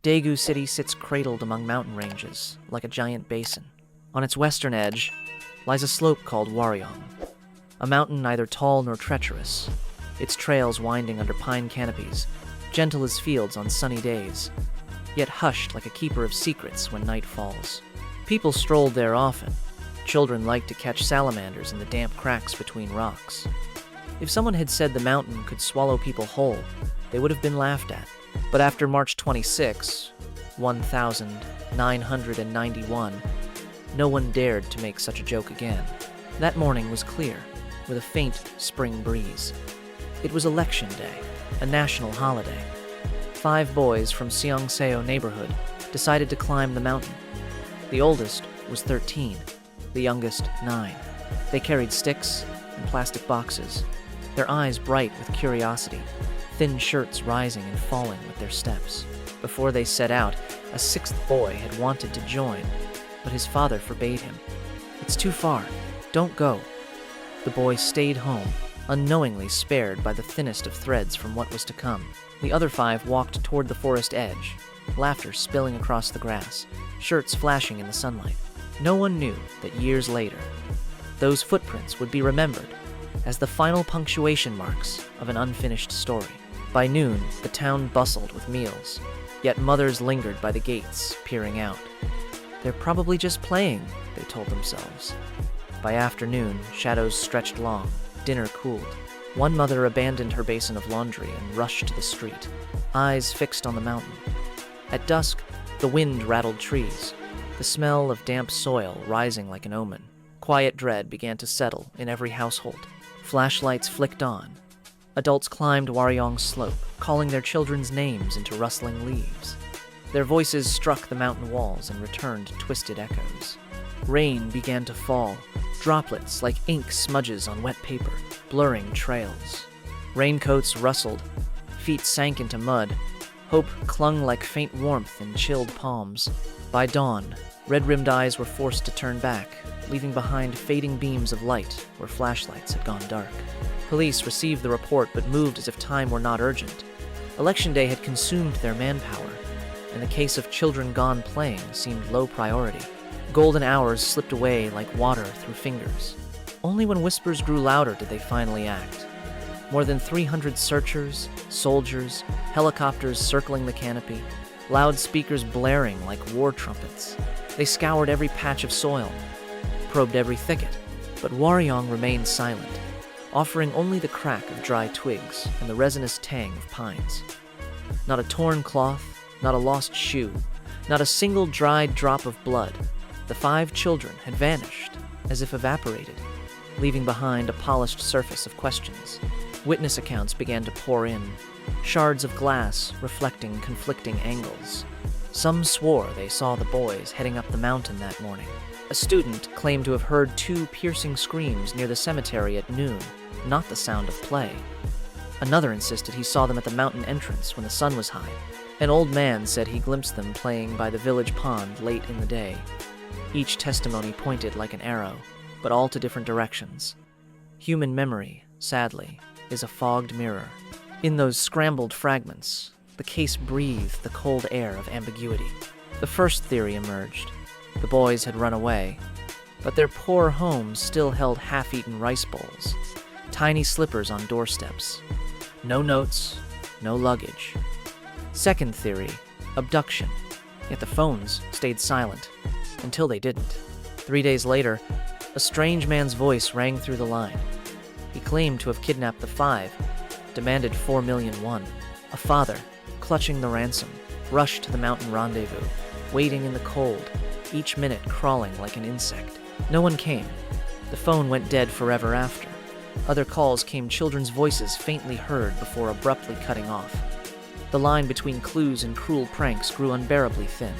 Daegu City sits cradled among mountain ranges, like a giant basin. On its western edge lies a slope called Waryong, a mountain neither tall nor treacherous, its trails winding under pine canopies, gentle as fields on sunny days, yet hushed like a keeper of secrets when night falls. People strolled there often. Children liked to catch salamanders in the damp cracks between rocks. If someone had said the mountain could swallow people whole, they would have been laughed at. But after March 26, 1991, no one dared to make such a joke again. That morning was clear, with a faint spring breeze. It was Election Day, a national holiday. 5 boys from Seongseo neighborhood decided to climb the mountain. The oldest was 13, the youngest 9. They carried sticks and plastic boxes, their eyes bright with curiosity, thin shirts rising and falling with their steps. Before they set out, a 6th boy had wanted to join, but his father forbade him. "It's too far. Don't go." The boy stayed home, unknowingly spared by the thinnest of threads from what was to come. The other 5 walked toward the forest edge, laughter spilling across the grass, shirts flashing in the sunlight. No one knew that years later, those footprints would be remembered as the final punctuation marks of an unfinished story. By noon, the town bustled with meals, yet mothers lingered by the gates, peering out. "They're probably just playing," they told themselves. By afternoon, shadows stretched long, dinner cooled. One mother abandoned her basin of laundry and rushed to the street, eyes fixed on the mountain. At dusk, the wind rattled trees, the smell of damp soil rising like an omen. Quiet dread began to settle in every household. Flashlights flicked on. Adults climbed Waryong's slope, calling their children's names into rustling leaves. Their voices struck the mountain walls and returned twisted echoes. Rain began to fall, droplets like ink smudges on wet paper, blurring trails. Raincoats rustled, feet sank into mud. Hope clung like faint warmth in chilled palms. By dawn, red-rimmed eyes were forced to turn back, leaving behind fading beams of light where flashlights had gone dark. Police received the report but moved as if time were not urgent. Election Day had consumed their manpower, and the case of children gone playing seemed low priority. Golden hours slipped away like water through fingers. Only when whispers grew louder did they finally act. More than 300 searchers, soldiers, helicopters circling the canopy, loudspeakers blaring like war trumpets. They scoured every patch of soil, probed every thicket, but Waryong remained silent, offering only the crack of dry twigs and the resinous tang of pines. Not a torn cloth, not a lost shoe, not a single dried drop of blood. The 5 children had vanished, as if evaporated, leaving behind a polished surface of questions. Witness accounts began to pour in, shards of glass reflecting conflicting angles. Some swore they saw the boys heading up the mountain that morning. A student claimed to have heard 2 piercing screams near the cemetery at noon, not the sound of play. Another insisted he saw them at the mountain entrance when the sun was high. An old man said he glimpsed them playing by the village pond late in the day. Each testimony pointed like an arrow, but all to different directions. Human memory, sadly, is a fogged mirror. In those scrambled fragments, the case breathed the cold air of ambiguity. The first theory emerged. The boys had run away, but their poor homes still held half-eaten rice bowls, tiny slippers on doorsteps. No notes, no luggage. Second theory, abduction, yet the phones stayed silent, until they didn't. 3 days later, a strange man's voice rang through the line. He claimed to have kidnapped the 5, demanded 4 million won. A father, clutching the ransom, rushed to the mountain rendezvous, waiting in the cold, each minute crawling like an insect. No one came. The phone went dead forever after. Other calls came children's voices faintly heard before abruptly cutting off. The line between clues and cruel pranks grew unbearably thin.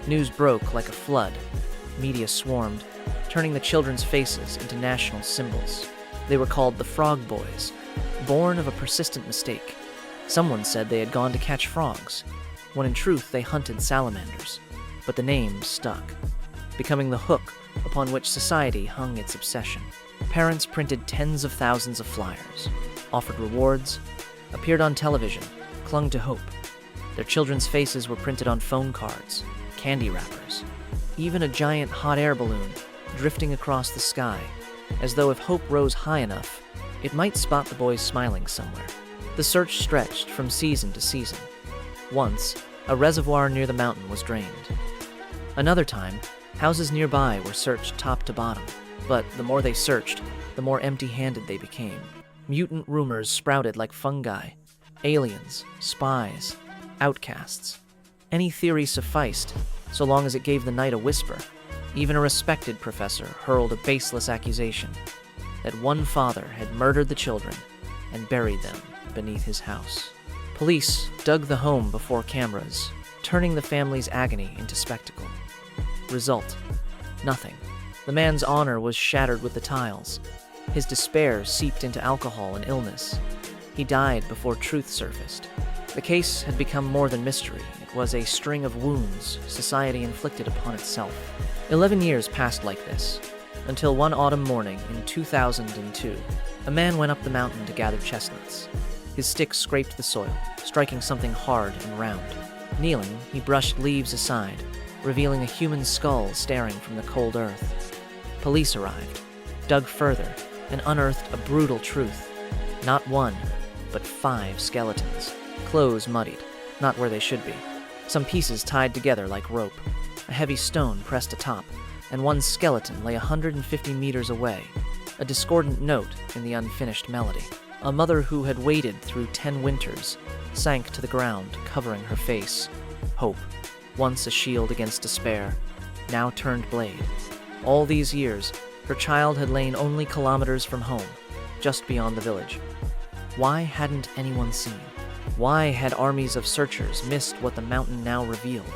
News broke like a flood. Media swarmed, turning the children's faces into national symbols. They were called the frogboys, born of a persistent mistake. Someone said they had gone to catch frogs, when in truth they hunted salamanders. But the name stuck, becoming the hook upon which society hung its obsession. Parents printed tens of thousands of flyers, offered rewards, appeared on television, clung to hope. Their children's faces were printed on phone cards, candy wrappers, even a giant hot air balloon drifting across the sky, as though if hope rose high enough, it might spot the boys smiling somewhere. The search stretched from season to season. Once, a reservoir near the mountain was drained. Another time, houses nearby were searched top to bottom. But the more they searched, the more empty-handed they became. Mutant rumors sprouted like fungi. Aliens, spies, outcasts. Any theory sufficed, so long as it gave the night a whisper. Even a respected professor hurled a baseless accusation that one father had murdered the children and buried them beneath his house. Police dug the home before cameras, turning the family's agony into spectacle. Result: nothing. The man's honor was shattered with the tiles. His despair seeped into alcohol and illness. He died before truth surfaced. The case had become more than mystery. It was a string of wounds society inflicted upon itself. 11 years passed like this, until one autumn morning in 2002, a man went up the mountain to gather chestnuts. His stick scraped the soil, striking something hard and round. Kneeling, he brushed leaves aside, revealing a human skull staring from the cold earth. Police arrived, dug further, and unearthed a brutal truth. Not one, but 5 skeletons. Clothes muddied, not where they should be. Some pieces tied together like rope. A heavy stone pressed atop, and one skeleton lay 150 meters away. A discordant note in the unfinished melody. A mother who had waded through 10 winters sank to the ground, covering her face. Hope, once a shield against despair, now turned blade. All these years, her child had lain only kilometers from home, just beyond the village. Why hadn't anyone seen? Why had armies of searchers missed what the mountain now revealed?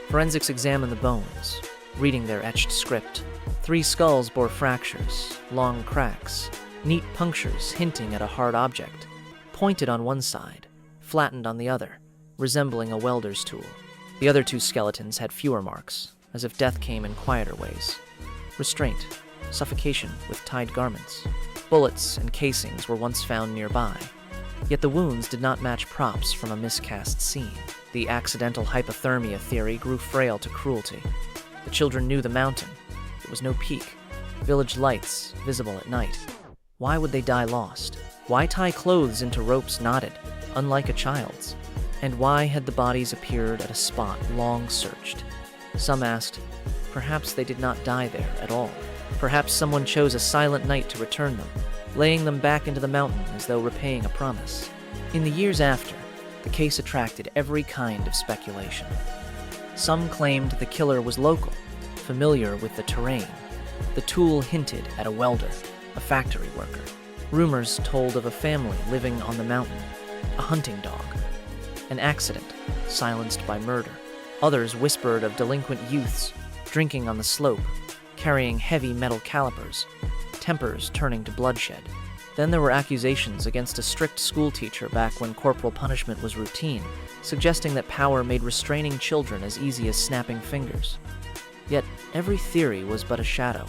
Forensics examined the bones, reading their etched script. 3 skulls bore fractures, long cracks, neat punctures hinting at a hard object, pointed on one side, flattened on the other, resembling a welder's tool. The other 2 skeletons had fewer marks, as if death came in quieter ways. Restraint, suffocation with tied garments. Bullets and casings were once found nearby, yet the wounds did not match props from a miscast scene. The accidental hypothermia theory grew frail to cruelty. The children knew the mountain. It was no peak. Village lights, visible at night. Why would they die lost? Why tie clothes into ropes knotted, unlike a child's? And why had the bodies appeared at a spot long searched? Some asked, perhaps they did not die there at all. Perhaps someone chose a silent night to return them, laying them back into the mountain as though repaying a promise. In the years after, the case attracted every kind of speculation. Some claimed the killer was local, familiar with the terrain. The tool hinted at a welder, a factory worker. Rumors told of a family living on the mountain, a hunting dog. An accident, silenced by murder. Others whispered of delinquent youths drinking on the slope, carrying heavy metal calipers, tempers turning to bloodshed. Then there were accusations against a strict schoolteacher back when corporal punishment was routine, suggesting that power made restraining children as easy as snapping fingers. Yet every theory was but a shadow.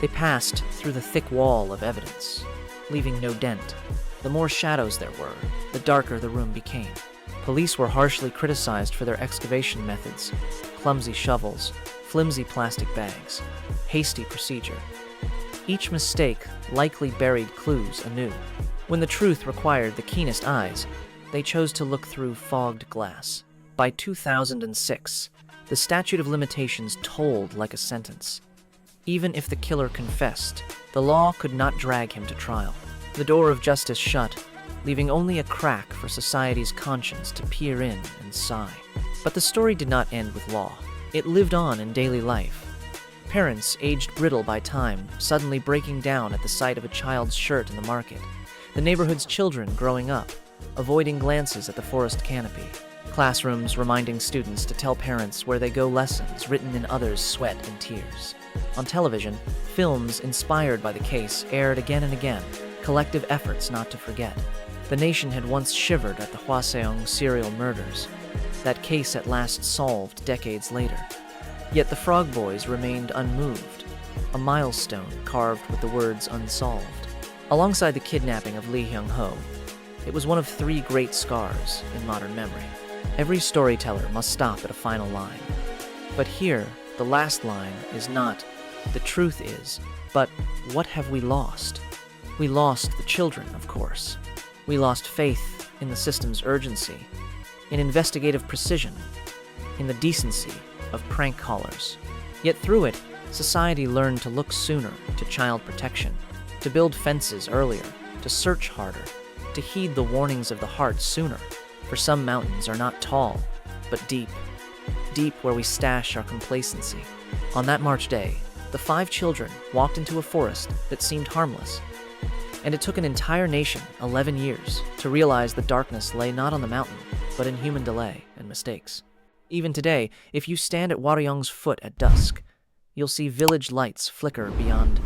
They passed through the thick wall of evidence, leaving no dent. The more shadows there were, the darker the room became. Police were harshly criticized for their excavation methods: clumsy shovels, flimsy plastic bags, hasty procedure. Each mistake likely buried clues anew. When the truth required the keenest eyes, they chose to look through fogged glass. By 2006, the statute of limitations tolled like a sentence. Even if the killer confessed, the law could not drag him to trial. The door of justice shut, leaving only a crack for society's conscience to peer in and sigh. But the story did not end with law. It lived on in daily life. Parents, aged brittle by time, suddenly breaking down at the sight of a child's shirt in the market. The neighborhood's children growing up, avoiding glances at the forest canopy. Classrooms reminding students to tell parents where they go lessons written in others' sweat and tears. On television, films inspired by the case aired again and again, collective efforts not to forget. The nation had once shivered at the Waryong serial murders, that case at last solved decades later. Yet the frogboys remained unmoved, a milestone carved with the words unsolved. Alongside the kidnapping of Lee Hyung-ho, it was one of 3 great scars in modern memory. Every storyteller must stop at a final line. But here, the last line is not, "The truth is," but, "What have we lost?" We lost the children, of course. We lost faith in the system's urgency, in investigative precision, in the decency of prank callers. Yet through it, society learned to look sooner to child protection, to build fences earlier, to search harder, to heed the warnings of the heart sooner. For some mountains are not tall, but deep. Deep where we stash our complacency. On that March day, the 5 children walked into a forest that seemed harmless. And it took an entire nation 11 years to realize the darkness lay not on the mountain, but in human delay and mistakes. Even today, if you stand at Waryong's foot at dusk, you'll see village lights flicker beyond